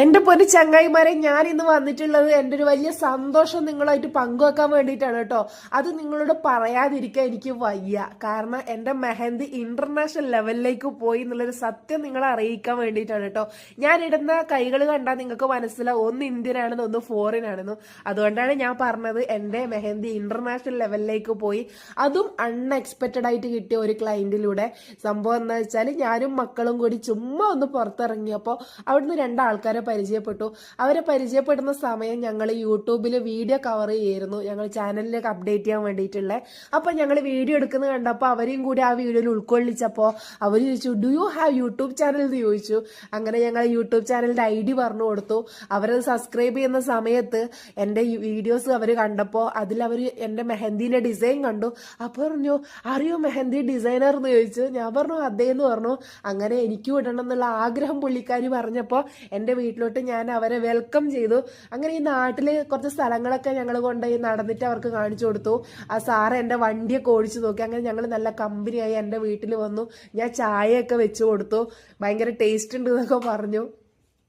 എന്റെ പൊന്നു ചങ്ങായിമാരെ, ഞാൻ ഇന്ന് വന്നിട്ടുള്ളത് എൻ്റെ ഒരു വലിയ സന്തോഷം നിങ്ങളായിട്ട് പങ്കുവെക്കാൻ വേണ്ടിയിട്ടാണ് കേട്ടോ. അത് നിങ്ങളോട് പറയാതിരിക്കാൻ എനിക്ക് വയ്യ. കാരണം എൻ്റെ മെഹന്തി ഇന്റർനാഷണൽ ലെവലിലേക്ക് പോയി എന്നുള്ളൊരു സത്യം നിങ്ങളെ അറിയിക്കാൻ വേണ്ടിയിട്ടാണ് കേട്ടോ. ഞാൻ ഇടുന്ന കൈകൾ കണ്ടാൽ നിങ്ങൾക്ക് മനസ്സിലാവും, ഒന്ന് ഇന്ത്യൻ ആണെന്ന്, ഒന്ന് ഫോറിൻ ആണെന്നും. അതുകൊണ്ടാണ് ഞാൻ പറഞ്ഞത് എൻ്റെ മെഹന്തി ഇന്റർനാഷണൽ ലെവലിലേക്ക് പോയി, അതും അൺഎക്സ്പെക്റ്റഡ് ആയിട്ട് കിട്ടിയ ഒരു ക്ലയന്റിലൂടെ. സംഭവം എന്താ വെച്ചാൽ, ഞാനും മക്കളും കൂടി ചുമ്മാ ഒന്ന് പുറത്തിറങ്ങിയപ്പോൾ അവിടുന്ന് രണ്ടാൾക്കാരെ പരിചയപ്പെട്ടു. അവരെ പരിചയപ്പെടുന്ന സമയം ഞങ്ങൾ യൂട്യൂബിൽ വീഡിയോ കവർ ചെയ്യായിരുന്നു, ഞങ്ങൾ ചാനലിലേക്ക് അപ്ഡേറ്റ് ചെയ്യാൻ വേണ്ടിയിട്ടുള്ള. അപ്പം ഞങ്ങൾ വീഡിയോ എടുക്കുന്നത് കണ്ടപ്പോൾ അവരെയും കൂടി ആ വീഡിയോയിൽ ഉൾക്കൊള്ളിച്ചപ്പോൾ അവർ ചോദിച്ചു, do you have YouTube channel എന്ന് ചോദിച്ചു. അങ്ങനെ ഞങ്ങൾ യൂട്യൂബ് ചാനലിൻ്റെ ID പറഞ്ഞു കൊടുത്തു. അവരത് സബ്സ്ക്രൈബ് ചെയ്യുന്ന സമയത്ത് എൻ്റെ വീഡിയോസ് അവർ കണ്ടപ്പോൾ അതിലവർ എൻ്റെ മെഹന്തിൻ്റെ ഡിസൈൻ കണ്ടു. അപ്പോൾ പറഞ്ഞു, അറിയോ മെഹന്തി ഡിസൈനർ എന്ന് ചോദിച്ചു. ഞാൻ പറഞ്ഞു അതേന്ന് പറഞ്ഞു. അങ്ങനെ എനിക്കും ഇടണം എന്നുള്ള ആഗ്രഹം പുള്ളിക്കാരി പറഞ്ഞപ്പോൾ എൻ്റെ വീട്ടിലോട്ട് ഞാൻ അവരെ വെൽക്കം ചെയ്തു. അങ്ങനെ ഈ നാട്ടിൽ കുറച്ച് സ്ഥലങ്ങളൊക്കെ ഞങ്ങൾ കൊണ്ടുപോയി നടന്നിട്ട് അവർക്ക് കാണിച്ചു കൊടുത്തു. ആ സാറ് എൻ്റെ വണ്ടിയൊക്കെ ഓടിച്ചു നോക്കി. അങ്ങനെ ഞങ്ങൾ നല്ല കമ്പനിയായി എൻ്റെ വീട്ടിൽ വന്നു. ഞാൻ ചായയൊക്കെ വെച്ച് കൊടുത്തു. ഭയങ്കര ടേസ്റ്റ് ഉണ്ട് എന്നൊക്കെ പറഞ്ഞു,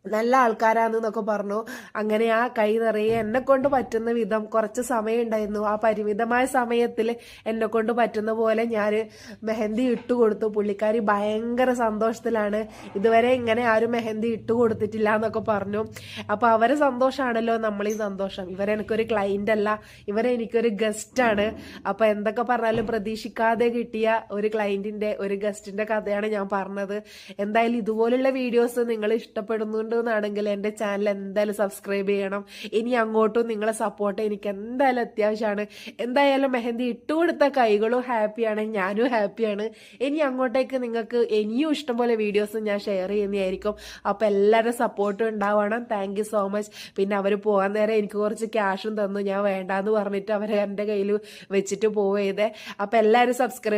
നല്ല ആൾക്കാരാണെന്നൊക്കെ പറഞ്ഞു. അങ്ങനെ ആ കൈ നിറയെ എന്നെ കൊണ്ട് പറ്റുന്ന വിധം കുറച്ച് സമയം ഉണ്ടായിരുന്നു. ആ പരിമിതമായ സമയത്തിൽ എന്നെ കൊണ്ട് പറ്റുന്ന പോലെ ഞാൻ മെഹന്തി ഇട്ട് കൊടുത്തു. പുള്ളിക്കാരി ഭയങ്കര സന്തോഷത്തിലാണ്. ഇതുവരെ ഇങ്ങനെ ആരും മെഹന്തി ഇട്ട് കൊടുത്തിട്ടില്ല എന്നൊക്കെ പറഞ്ഞു. അപ്പോൾ അവരെ സന്തോഷമാണല്ലോ നമ്മളീ സന്തോഷം. ഇവരെനിക്കൊരു ക്ലൈൻ്റ് അല്ല, ഇവരെ എനിക്കൊരു ഗസ്റ്റാണ്. അപ്പോൾ എന്തൊക്കെ പറഞ്ഞാലും പ്രതീക്ഷിക്കാതെ കിട്ടിയ ഒരു ക്ലൈൻറ്റിൻ്റെ, ഒരു ഗസ്റ്റിൻ്റെ കഥയാണ് ഞാൻ പറഞ്ഞത്. എന്തായാലും ഇതുപോലുള്ള വീഡിയോസ് നിങ്ങൾ ഇഷ്ടപ്പെടുന്നുണ്ട് ാണെങ്കിൽ എൻ്റെ ചാനൽ എന്തായാലും സബ്സ്ക്രൈബ് ചെയ്യണം. ഇനി അങ്ങോട്ടും നിങ്ങളെ സപ്പോർട്ട് എനിക്ക് എന്തായാലും അത്യാവശ്യമാണ്. എന്തായാലും മെഹന്തി ഇട്ടുകൊടുത്ത കൈകളും ഹാപ്പിയാണ്, ഞാനും ഹാപ്പിയാണ്. ഇനി അങ്ങോട്ടേക്ക് നിങ്ങൾക്ക് ഇനിയും ഇഷ്ടംപോലെ വീഡിയോസ് ഞാൻ ഷെയർ ചെയ്യുന്നതായിരിക്കും. അപ്പോൾ എല്ലാവരും സപ്പോർട്ടും ഉണ്ടാവണം. Thank you so much. പിന്നെ അവർ പോകാൻ നേരം എനിക്ക് കുറച്ച് ക്യാഷും തന്നു. ഞാൻ വേണ്ടാന്ന് പറഞ്ഞിട്ട് അവർ എൻ്റെ കയ്യിൽ വെച്ചിട്ട് പോവേതേ. അപ്പോൾ എല്ലാവരും സബ്സ്ക്രൈബ്